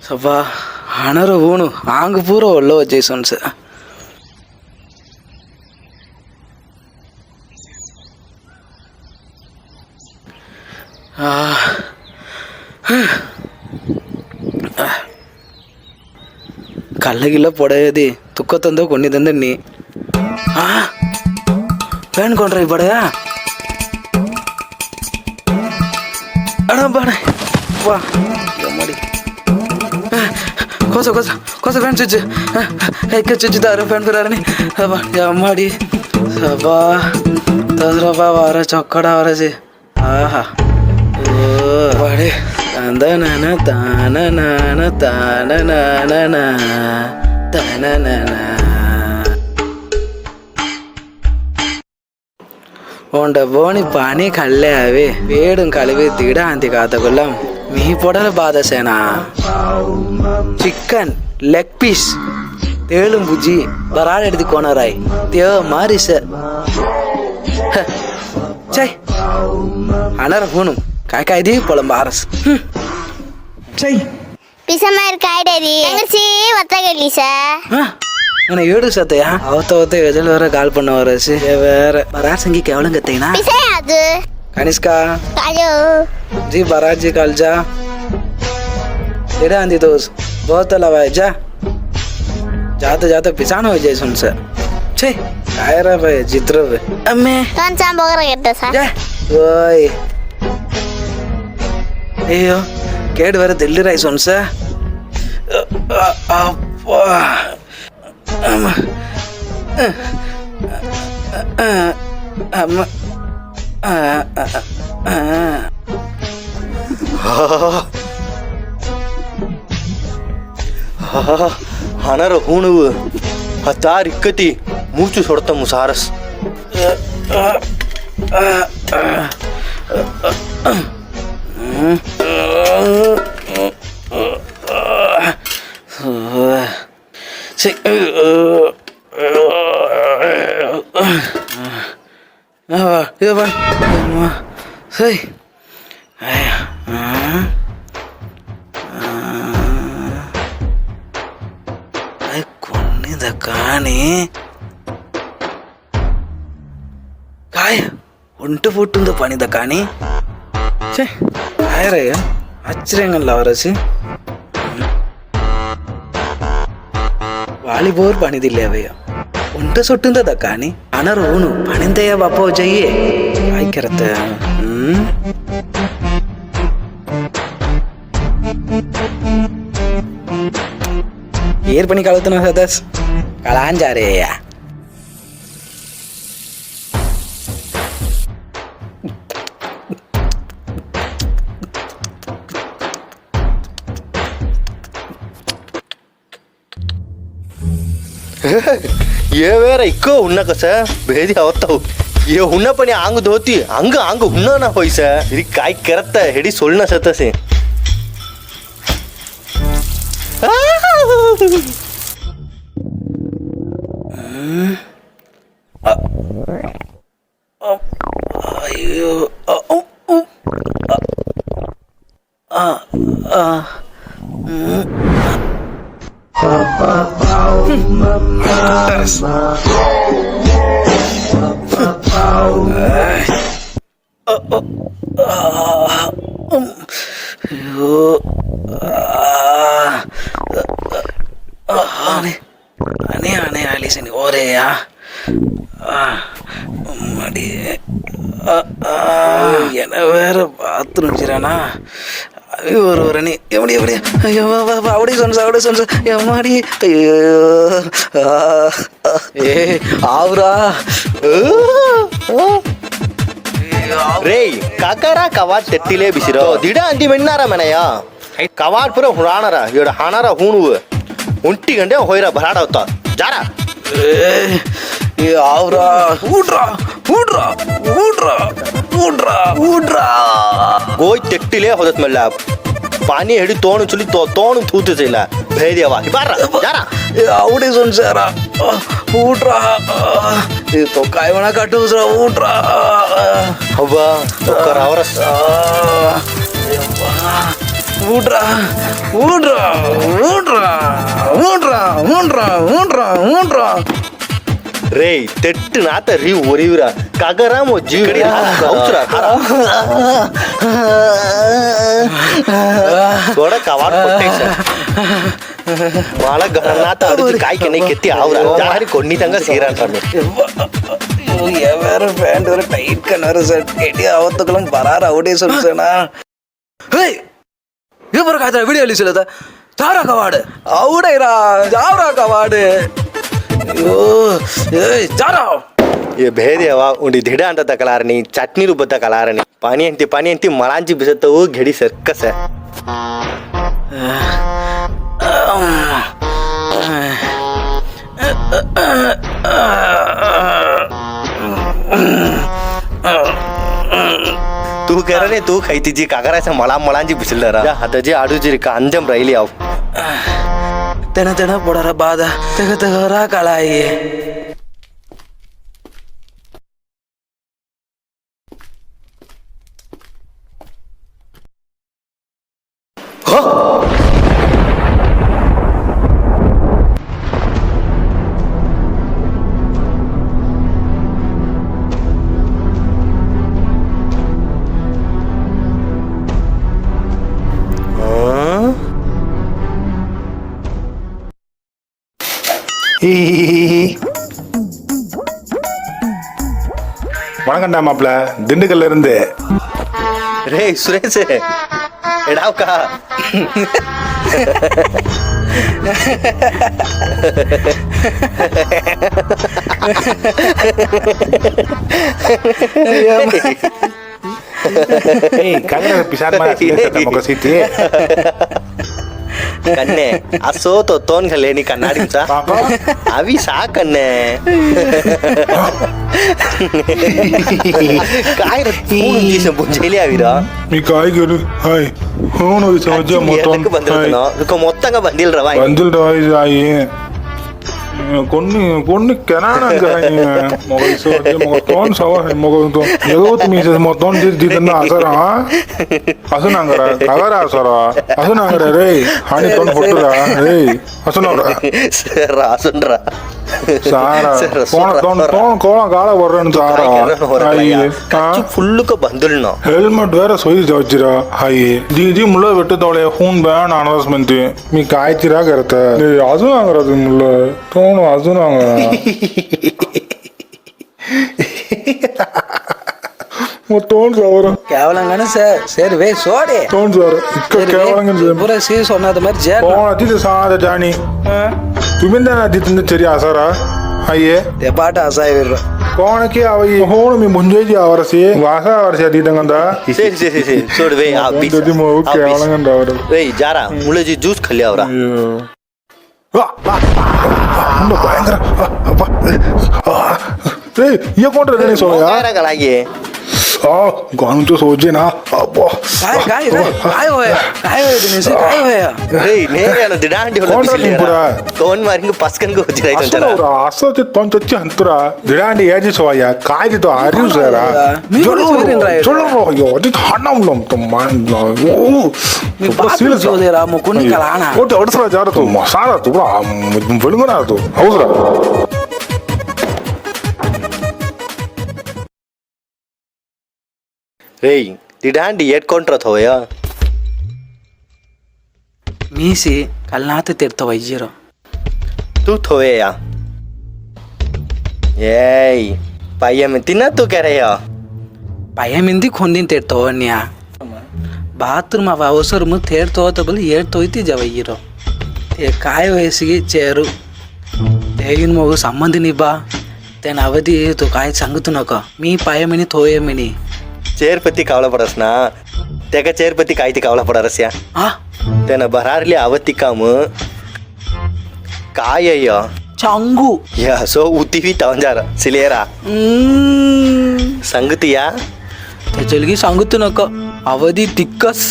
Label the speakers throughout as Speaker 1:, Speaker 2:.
Speaker 1: సబ్బా అనరు ఊను ఆంగు పూర ఒళ్ళో వచ్చేసాను సార్. ಕಳ್ಳಗಿಲ್ಲ ಪೊಡೆಯದಿ ತುಕ್ಕ ತಂದು ಕೊಂಡಿದ್ದಂದೆ ನೀ ಫ್ಯಾನ್ ಕೊಂಡ್ರೆ ಬಡೆಯ ಅಡ ಬಾಡ ವಾ ಮಾಡಿ ಕೋಸ ಕೋಸ ಕೋಸ ಫ್ಯಾನ್ ಚುಚ್ಚು ಹೆಕ್ಕ ಚುಚ್ಚಿದಾರ ಫ್ಯಾನ್ ಫಿರಾರನಿ ಮಾಡಿ ಸಬಾ ತದ್ರಬಾ ವಾರ ಚೊಕ್ಕಡ ವಾರಸಿ ಆಹಾ ಬಡೆ ತಂದನನ ತಾನನ ತಾನನ ತನನ ఉండ బోని పానీ కళ్ళే అవి వేడు కలిపి దిగడ అంతి కాతగుల్లం మీ పొడల బాధసేనా చికెన్ లెగ్ పీస్ తేಳು ಬುಜ್ಜಿ ಬರಾಡೆಡ್ದು ಕೋಣರಾಯ್ ತೇವ ಮಾರಿಸ ಚೈ ಅಣರ ಫೋನು ಕಾಯ್ಕಾಯ್ದಿ ಪೊಳಂ ಬಾರಸ್ ಚೈ
Speaker 2: ಪಿಸಮಾರ್ ಕಾಯ್ಡೇರಿ தங்கச்சி ஒத்தகலி சார்
Speaker 1: நான் ஏடு சத்தையா அவத்த எதில் வேற கால் பண்ண வரச்சு வேற பராசங்கி கேவலம் கத்தீங்கன்னா
Speaker 2: அது
Speaker 1: கனிஷ்கா
Speaker 2: काजो
Speaker 1: जी बारात जी कल जा तेरे आंधी तो बहुत लवा है जा जाते जाते पिछाना हो जाए सुनसे छे काय रे भाई चित्र वे अम्मे
Speaker 2: कौन सा बोगर करता सा
Speaker 1: जा ओए अयो केड वर दिल्ली राई सुनसे अप्पा अम्मा अम्मा
Speaker 3: ಹಣರ ಹೂಣುವು ಹತ್ತಾರು ಇಕ್ಕತಿ ಮೂಚು ಸೊಡ್ತ ಮುಸಾರಸ್
Speaker 1: Hey. కొన్నిద కానీ కాయ ఒంటి పుట్టిందో పనిద కానీ కాయరయ్య ఆశ్చర్యంగా లవరసి వాలిబోర్ పనిదిల్లేవయ్య ఒంట సొట్టిందದ కానీ అనరు ఊను పనిందయ్య బాపో చెయ్యి ಆಯ್ಕಿರತ್ತ ಏರ್ ಪಣಿ ಕಳತನ ಸದಸ್ ಕಳಾಂಜಾರೆಯ
Speaker 3: ఏ వేర ఇక్కో ఉన్నాక సార్ భేది అవతావు ये हुन्ना पण आंग धोती अंग अंग हुन्ना ना होईसा इरी काय करत हेडी सोलना सतसे
Speaker 1: अयो அனே அனே ஆலிசனி ஓரேயா மடி என்ன வேற பாத்ரூம் சிரானா ஒருவரணி எப்படி எப்படி ஐயோ அப்படியே சொன்ன எம்மாடி ஐயோ ஏ ஆவுரா
Speaker 3: रे काकारा कवाट तेट्टिले बिसिरो दिडा अंति मेन्नारा मनया कवाट पुरा हुराणारा एड हाणारा हुणु उंटी गंडे होयरा भराडवता जारा
Speaker 1: ए आवरा ऊड्रा ऊड्रा ऊड्रा ऊड्रा ऊड्रा
Speaker 3: गोय तेट्टिले होदत मल्ला पानी हेडी तोणु चुली तोणु थूतसेला भेदेवा बारा जारा
Speaker 1: आवडे संसारा ऊड्रा तो काय म्हणा काटूसरा ऊड्रा
Speaker 3: हवा तो करावरस
Speaker 1: ஊட்றா ஊட்றா ஊட்றா ஊட்றா ஊட்றா ஊட்றா ஊட்றா
Speaker 3: ರೇಯ್ ತೆಟ್ಟು ನಾತ ರೀ ಒರಿವಿರ ಕಗರ ಮೊ ಜೀವಡಿ ಹೌಚರ ಸೋಡ ಕವಾಡ ಪ್ರೊಟೆಕ್ಷನ್ ಮಾಳ ಗಣನಾಥ ಅಡುಗೆ ಕಾಯಿ ಕೆನೆ ಕೆತ್ತಿ ಅವ್ರ ಜಾರಿ ಕೊನ್ನಿತಂಗ ಸೀರಂತಾನೆ
Speaker 1: வேற பேண்ட் ஒரு டைட் கண்ணாரு சார் கேட்டி அவத்துக்கெல்லாம் பரார அவுடே சொல்லுச்சேனா ஹேய் இவர காதா வீடியோ லிஸ்லதா தாரா கவாடு அவுடேரா ஜாவரா கவாடு ஐயோ ஏய் ஜாரா
Speaker 3: ये भेदेवा उंडी धिडा अंत तकलारनी चटनी रूप तकलारनी पाणी अंती मळांची बिसतವು घेडी सर्कस तू कर रे तू खायती जी काकराच्या मळांची बिसलरा आता जी आडूजी का अंजम राहिली आव
Speaker 1: तेना तेना पोडारा बादा तग तगरा काळाई
Speaker 4: வணக்கம்டா மாப்பிள்ள திண்டுக்கல்ல இருந்து
Speaker 3: रे सुरेश एडाव का
Speaker 4: கங்கன பிசார் மாதிரி முக சீட்டி
Speaker 3: कन्ने असो तो तोन घालेनी कन्नाडीचा आवी सा कन्ने काय रे पूर्ण दिस बुंजेली आवी रा
Speaker 4: मी काय करू हाय होनो समजा मोठं
Speaker 3: ಬಂದಿರತನೋ ಅದಕ್ಕೆ ಮೊತ್ತಂಗ ಬಂದಿಲ್ರ ವಾಯ್
Speaker 4: ಬಂದಿಲ್ರ ವಾಯ್ కొన్ని కెనానంగా మొగైసో మొగతోన్ సవా మొగతో ఎగోత్ మీస మొతోన్ దిదన్న అసరా అసనంగరా కగరా అసరా అసనంగరా రే హాని తోన్ ఫోటోరా రే అసనరా
Speaker 3: సరా అసనరా
Speaker 4: సారా కోన తోన్ కోన గాల వరన్ సారా
Speaker 3: ಕಚ್ಚು ಫುಲ್ಲುಕ ಬಂದಿಲ್ನೋ
Speaker 4: ಹೆಲ್ಮೆಟ್ ಬೇರೆ ಸೊಯ್ ಜವಜ್ಜಿರಾ ಹಾಯಿ ದೀದಿ ಮುಳ್ಳ ಬೆಟ್ಟದವಳೆ ಹೂನ್ ಬ್ಯಾನ್ ಅನೌನ್ಸ್ಮೆಂಟ್ మీ కాయచిరా కరత అసనంగరా ముళ్ళ తోను అసనంగరా తోన్ సవరా
Speaker 1: கேவலங்கன்னு சார் சரி வே சோடி
Speaker 4: తోన్ సార్ ఇక్కడ కేవలంగా
Speaker 1: பூரா சீ சொன்னது மாதிரி ஜே
Speaker 4: அதில் சாத జాని ತುಮಿಂದ ದಿತ್ತಿಂದ ಚರಿ ಆಸಾರ ಅಯ್ಯೇ
Speaker 1: பாட்டு அசாயிடுறோம்
Speaker 4: ಕೋಣಕ್ಕೆ ಅವ ಈ ಹೋಣ ಮಿ ಮುಂಜೇಜಿ ಅವರಸಿ ವಾಸ ಅವರಸಿ ಅದಿದಂಗಂದ
Speaker 3: ಸರಿ ಸರಿ ಸರಿ ಸೋಡ್ ವೇ ಆ ಪೀಸ್
Speaker 4: ದದಿ ಮೋ ಕೇವಲಂಗಂದ ಅವರು
Speaker 3: ವೇ ಜಾರಾ ಮುಳ್ಳಜಿ ಜ್ಯೂಸ್ ಖಲ್ಲಿ ಅವರ
Speaker 4: ಭಯಂಕರ ये कौन रहे नहीं सोया
Speaker 3: यार गलागे
Speaker 4: गानू तो सोचे ना अब
Speaker 1: काय होय दिनेश काय होय
Speaker 3: रे नेरे अन दिडांडी होला बिसिलेरा तोन मारिंग पस्कन को होती राइट अंतरा
Speaker 4: असो ते तोन तच्ची अंतरा दिडांडी याजी सोया काय ते तो आरियू सरा चलो यो ते हन्नम तो मान ओ
Speaker 1: मी बात जो दे रा मुकुनी कलाना
Speaker 4: ओ ते अडसरा जा तो मसाला तो बळगना तो हौसरा
Speaker 3: रे दिडांडी एटಕೊಂಡ್ರ ಥೋಯ
Speaker 1: ಮೀಸಿ ಕಲ್ನಾತ ತಿರ್ತ ವೈಜ್ಯರು
Speaker 3: तू थोया ಏಯ್ ಪಯ್ಯ ಮಿತಿನ तू ಕರೆಯ
Speaker 1: ಪಯಮಿಂದಿ ಕೊಂದಿನ ತಿರ್ತವನ್ಯ ಬಾತ್ರೂಮ್ ಅವ ಅವಸರము ತೇರ್ತೋತ ಬಲ್ ಏರ್ತೋಯ್ತಿ ಜವಯ್ಯಿರೋ ते काय वयसिಗೆ चेरू तेगिन मग संबंधी बा त्यान अवधी तो काय सांगतो नका मी पायमिनी थोयमिनी
Speaker 3: चेरपती कावला पडस ना त्याका चेरपती काय ती कावला पडरस या
Speaker 1: हा
Speaker 3: त्यानं भरारली आवती काम काय य
Speaker 1: चांगू
Speaker 3: या सो उतीवी तवंजार सिलेरा संगतिया
Speaker 1: त्याच्यालगी सांगतो नका अवधी तिक्कस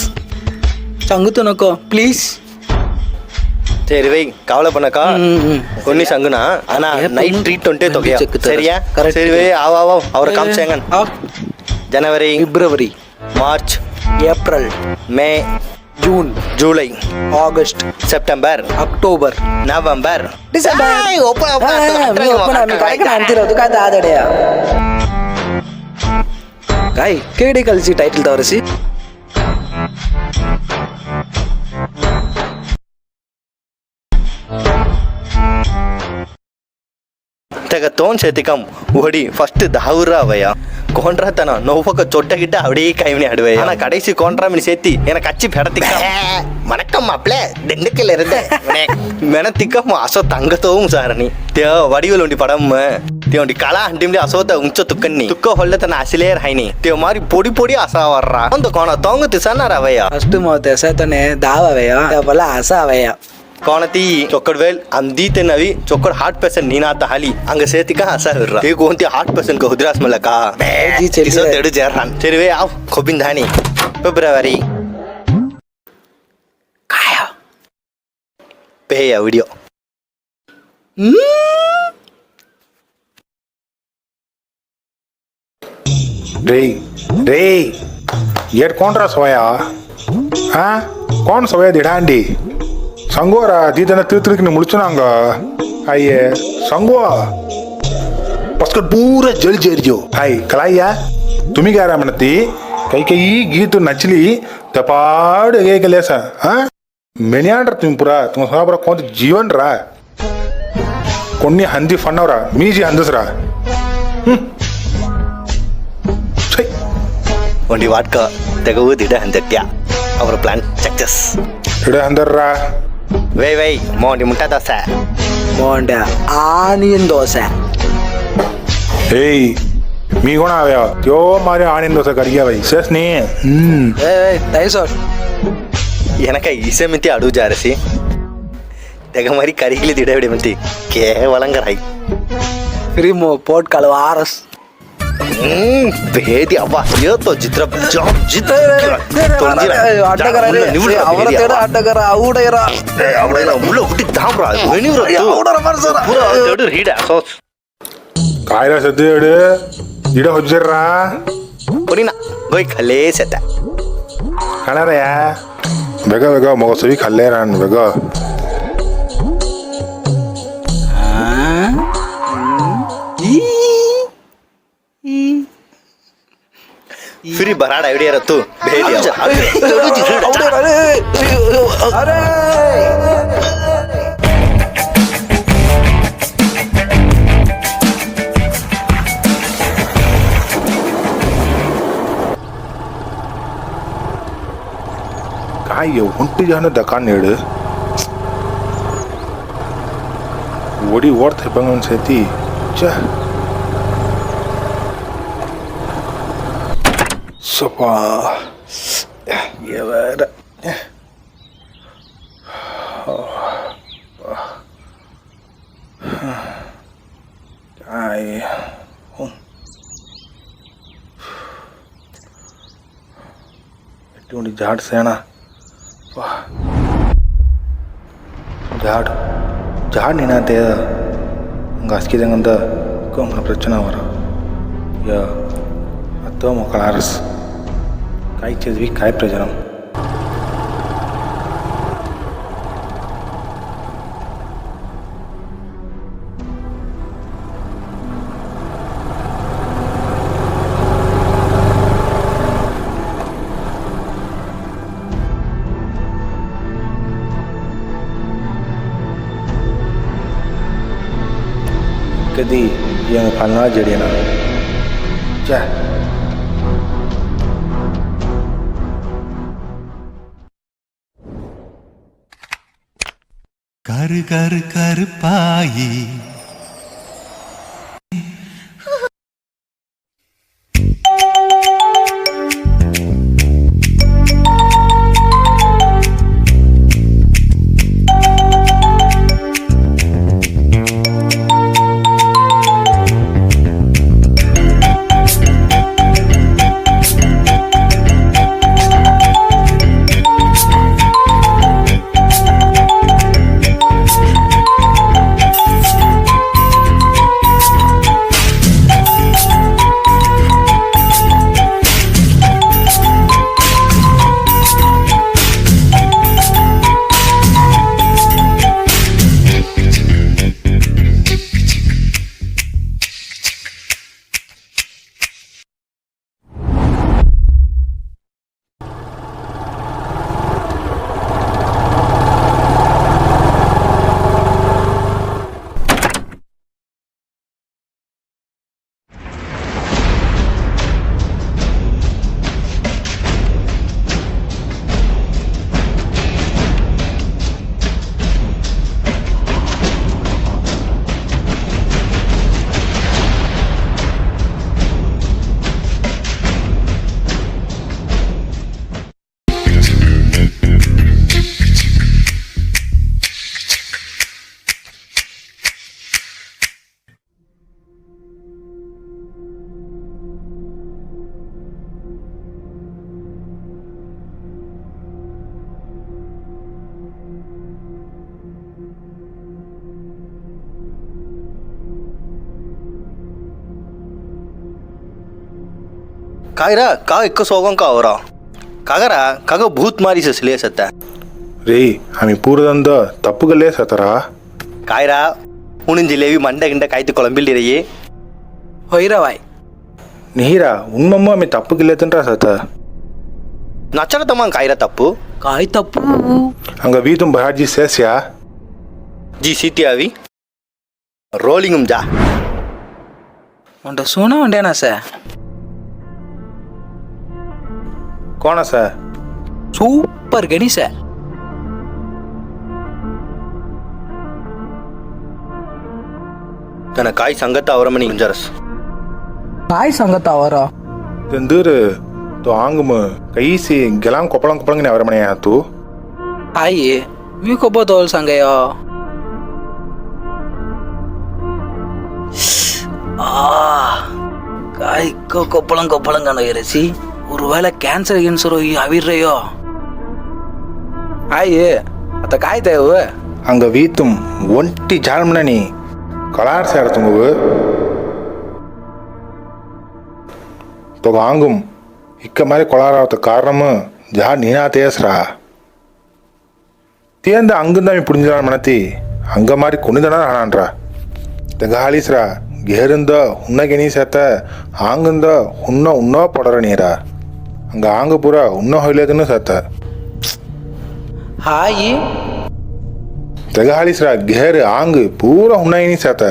Speaker 1: सांगतो नका प्लीज
Speaker 3: ಸರಿ ವೈ ಕಾವಳ ಪನಕ ಕೊನ್ನಿ ಸಂಗನ ಅನ ನೈಟ್ ಟ್ರೀಟ್ ಉಂಟೆ ತೊಗೆಯ ಸರಿಯಾ ಸರಿ ವೈ ಆವ್ ಆವ್ ಅವರ ಕಾಮ್ ಸೇಂಗನ್ ಜನವರಿ
Speaker 1: ಫೆಬ್ರವರಿ
Speaker 3: ಮಾರ್ಚ್
Speaker 1: ಏಪ್ರಿಲ್
Speaker 3: ಮೇ
Speaker 1: ஜூன்,
Speaker 3: ஜூலை,
Speaker 1: ஆகஸ்ட்,
Speaker 3: செப்டம்பர்,
Speaker 1: अक्टोबर,
Speaker 3: नवंबर,
Speaker 1: डिसेंबर.
Speaker 3: Ay, open, open,
Speaker 1: हा,
Speaker 3: open,
Speaker 1: मी ओपन आम्ही काय काय आणतील तू काय दादड्या काय केडी कलची टायटल तवरसी
Speaker 3: तेगा तोंड शेतिकम उडी फर्स्ट 10 ரூபாயா கோண்ட்ராத்தனா நோபக்க சொட்ட கிட்ட அப்படியே கைவினி அடுவே ஆனா கடைசி கோண்ட்ரா மினி சேர்த்தி எனக்கு அச்சி பெடத்திக்க வணக்கம் மாப்ளே திண்டுக்கல்ல இருந்து மெனத்திக்கம் அசோ தங்கத்தோவும் சாரணி தே வடிவல் உண்டி படம் தே உண்டி கலா ஹண்டிம்லி அசோத்த உಂಚ ತುಕ್ಕನ್ನಿ ತುಕ್ಕ ಹೊಳ್ಳತನ ಅಸಿಲೇ ರೈನಿ ತೇ ಮಾರಿ ಪೊಡಿ ಪೊಡಿ ಅಸಾವರ್ರ ಒಂದು ಕೋಣ ತೋಂಗ ತಿಸನ ರವಯ್ಯ
Speaker 1: ಫಸ್ಟ್ ಮೋತೆ ಸತನೆ ದಾವವೆಯ ಬಲ ಅಸಾವೆಯ
Speaker 3: कोणती चोकड वेल अंदीते नवी चोकड 100% नीनाता हाली अंग सेती का असा हररा हे कोणती 100% का हुद्रास मला का
Speaker 1: जी चली
Speaker 3: तिसो तेडू जरान चली वे आव खोबिन धानी फेब्रुवारी काय पे या व्हिडिओ
Speaker 4: रे रे येट कोण रा सवया हा कोण सवया दिडांडी संगोरा दीदना तिरतिरकनी मुळचुनांग अय्ये संगो पस्कट पूरा जल जेरजो हाय कलाया तुम्ही काय रा म्हणती काही काही गीत नचली तपाड हे केले असा हा मेन्यांड्र तुम्ही पुरा तुम्हाला पुरा कोणतं जीवन रा कोणी हंदी फnnवरा मी जी हंदसरा
Speaker 3: ಒಂಡಿ ವಾಟ್ಕ ತೆಗವು ದಿಡ ಹಂದಟ್ಯ ಅವರ ಪ್ಲಾನ್ ಸಕ್ಸಸ್
Speaker 4: इकडे अंदर रा
Speaker 3: ವೈ ವೈ ಮೋಂಡಿ ಮುಟ್ಟ ದೋಸೆ
Speaker 1: मोंड्या आनियन दोसा
Speaker 4: ಏಯ್ मी कोण आव्या त्यो मारे आनंद दोसा करिया भाई सस नहीं
Speaker 1: ए तैसोर
Speaker 3: ಏನಕ ಈಸೆ ಮಿತಿ ಅಡು ಜಾರಸಿ ತೆಗ ಮರಿ ಕರಿಗಿಲಿ ದಿಡ ಬಿಡಿ ಮಿತಿ ಕೇವಲಂಗ ರೈ
Speaker 1: फ्री मो पोट कलवारस
Speaker 3: ಬೇದಿ ಅವ್ವ ಏತೋ ಚಿತ್ರ ಜಾಬ್ ಚಿತ್ರ
Speaker 1: ಅಡ್ಡ ಕರ ಅವರ ತೇಡ ಅಡ್ಡ ಕರ ಔಡೇರ
Speaker 3: ಮುಳ್ಳ ಹುಟ್ಟಿ ದಾಮ್ರ ವೆಣಿವ್ರ
Speaker 1: ಔಡರ ಮರ್ಸರ
Speaker 3: ಪೂರ ತೆಡು ಹೀಡ ಸೋಸ್
Speaker 4: काय रा सध्या इकडे होजर रा
Speaker 3: ಪುರಿನ ಗೋಯ್ ಖಲೇ ಸೆತ
Speaker 4: खाणार या वेगळं वेगळं मग सगळी खाल्ले रान वेगळं
Speaker 3: ಫ್ರೀ ಬರಾಡ ಐಡಿಯಾ ಇರತ್ತು ಬೇದಿ
Speaker 1: अरे
Speaker 4: काय उंटी जाणं दका नेड वडी ओढते बघून शेती चा सोपा येवर काय एवढी झाड सेना झाड झाड नेना ते गासकी जंगंद कम प्रचना वर या आता मोकळारस काही चीज भी काय प्रयोजन कधी yang फालना जडेना जा
Speaker 5: कर कर कर पाई
Speaker 3: कायरा का इक्क सोगं का आवरा कागरा काग भूत मारी ससले सत्ता
Speaker 4: రే ఆమె పూరదంద తప్పుగలే సతరా
Speaker 3: कायरा उणिन जिलेबी मंड गिंड कायती कोळंबिल दिरये
Speaker 1: होईरावाय
Speaker 4: నీరా ఉన్మమ్మ ఆమె తప్పుగలేతంట్రా సత
Speaker 3: नचर तमां कायरा तप्पू
Speaker 1: काय तप्पू
Speaker 4: అంగ వీతుం బహాజీ సేస్యా
Speaker 3: जी सीटी आवी रोलिंग जा
Speaker 1: உண்ட சூனா உண்டேனா சார்
Speaker 4: కోణ సార్
Speaker 1: சூப்பர் கணி சார்
Speaker 3: तन काय संगत आवरमणी गुंजरस
Speaker 1: काय सांगत आवरा
Speaker 4: తందూరు తో ఆంగము కైసి గెలాం కొప్పలం కొప్పలంగా ఎవరమనే తూ
Speaker 1: आई मी खूप தோல் सांगयो काय கொப்பளம் கொப்பளங்கான இறைச்சி ஒருவேளை கேன்சர் கின்சரோ அவிர்றையோ ஆயே அத்த காய் தேவை
Speaker 4: అంగ వీతుం ఒంటి జాల్మనని కళార్ సేరతుంగు తొగ ఆంగుం ఇక్క మరి కొళారావత కారణము జా నీనా తేస్రా තියන්ද අංගදමි පුරිஞ்சிரான மனத்தி அங்க மாதிரி கொண்டுதானா ஆனான்றா தெகாலிஸ்ரா கேருந்த உன்ன கெனீசத்த ஆங்குந்த உன்ன உன்னோ படற நீரா அங்க ஆங்கு பூரா உன்ன ஹொயிலேதுன்னு சத்த
Speaker 1: ಹಾಯಿ
Speaker 4: ತೆಗಹಾಳಿಸ್ರ ಘೇರ್ ಆಂಗ್ ಪೂರ ಹುಣ್ಣಾಯಿನಿ ಸಾತ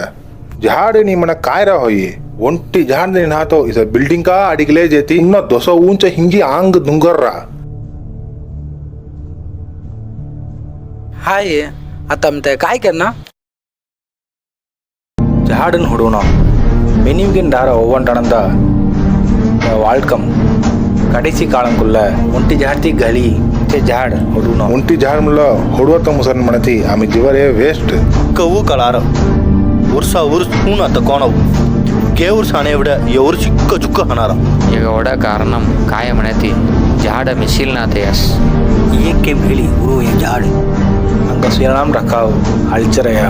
Speaker 4: ಜಹಾಡ್ ನೀ ಮನ ಕಾಯ್ರಾ ಹೋಯಿ ಒಂಟಿ ಜಹಾಡ್ ನೀನ್ ಹಾತೋ ಇಸ ಬಿಲ್ಡಿಂಗ್ ಕಾ ಅಡಿಗಲೇ ಜೇತಿ ಇನ್ನ ದೊಸ ಊಂಚ ಹಿಂಗಿ ಆಂಗ್ ದುಂಗರ್ರ
Speaker 1: ಹಾಯಿ ಅತ್ತಮ್ತೆ काय करना
Speaker 4: ಜಹಾಡನ್ ಹುಡುಣ மெனிவுகின் டார ஒவ்வொன்றானந்த வாழ்க்கம் கடைசி காலங்குள்ள ஒಂಟಿ ಜಾತಿ ಗಳಿ ಜಾಡ್ ಹುಡುಣ ಒಂಟಿ ಜಾಡ್ ಮುಲ್ಲ ಹೊಡುವತ್ತ ಮುಸನ್ ಮಣತಿ ಆಮಿ ಜೀವರೇ ವೇಸ್ಟ್
Speaker 3: ಕವು ಕಳಾರ ಉರ್ಸ ಉರ್ಸ್ ಹೂನ ಅತ್ತ ಕೋಣವು ಕೇವ್ರ ಸಾನೆ ವಿಡ ಎವ್ರು ಚಿಕ್ಕ ಚುಕ್ಕ ಹನಾರ
Speaker 6: ಈಗ ಒಡ ಕಾರಣಂ ಕಾಯ ಮಣತಿ ಜಾಡ ಮಿಸಿಲ್ ನಾತಯಸ್
Speaker 7: ಏಕೆ ಹೇಳಿ ಗುರು ಜಾಡ್
Speaker 4: ಅಂಗ ಶ್ರೀರಾಮ್ ರಕಾವ್ ಅಳ್ಚರಯ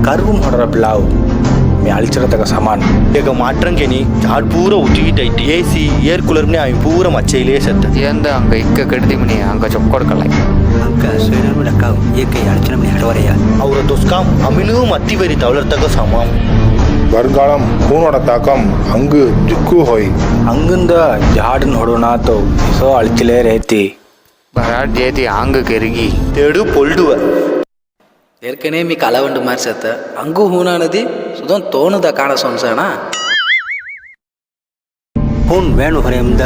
Speaker 4: ಕರ್ಗುಂ ಹೊಡರ ಬಿಳಾವ್ मी अळचरतक समान
Speaker 3: एक माट्रं केनी झाड पूरा उठीट ऐटी एसी एयर कूलर ने आम्ही पूरा मच्छैले सत्त
Speaker 6: ತಿಯಂದ ಅಂಗ ಇಕ್ಕ ಕಡ್ದಿ ಮನಿ ಅಂಗ ಚೊಕ್ಕೊಡ್ಕಲ್ಲ
Speaker 7: ಅಂಕ ಶ್ರೀರಾಮ್ ಲಕ್ಕಾವ್ ಏಕೆ ಅಡಚಣೆ ಮನೆ ಹಡವರೆಯ
Speaker 3: ಅವರ ದೊಸ್ಕಾಂ ಅಮಿನೂ ಮತ್ತಿ ಬರಿ ತವಳರ್ತಕ ಸಮಾಂ
Speaker 4: வருங்காலம் கூனோட தாக்கம் அங்கு ஜுக்கு ஹோய் அங்குந்த ஜாடன் ಹೊಡುನಾತೋ ಸೊ ಅಳ್ಚಿಲೇ ರೇತಿ
Speaker 6: ಬರಾಡ್ ಜೇತಿ ಅಂಗ ಕೆರಿಗಿ
Speaker 3: तेडू पोल्डुव
Speaker 1: ಏರ್ಕನೇ ಮೀ ಕಲವಂಡು ಮಾರ್ಸತ್ತ ಹಂಗೂ ಹೂನಾನದಿ ಸುದೊಂದು ತೋಣದ ಕಾಣ ಸೊನ್ಸಣ
Speaker 7: ಫೋನ್ ವೇಣು ಹೊರೆಯಂದ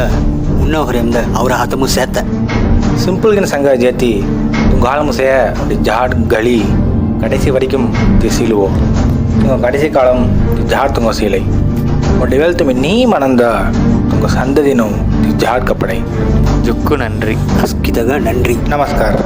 Speaker 7: ಉನ್ನ ಹೊರೆಯಂದ ಅವರ ಹತಮು ಸೇತ್ತ
Speaker 4: சிம்பிள்கின் சங்க ஜேத்தி துங்காலம் முசைய ஜாட் களி கடைசி வரைக்கும் திசிலுவோ துங்க கடைசி காலம் ஜாட் துங்க சீலை ஒட்டி வெல்த்துமி நீ மணந்த துங்க சந்ததினும் ஜாட் கப்படை
Speaker 6: ಜುಕ್ಕು ನನ್ರಿ
Speaker 7: ಅಸ್ಕಿದಾಗ ನನ್ರಿ
Speaker 4: நமஸ்கார்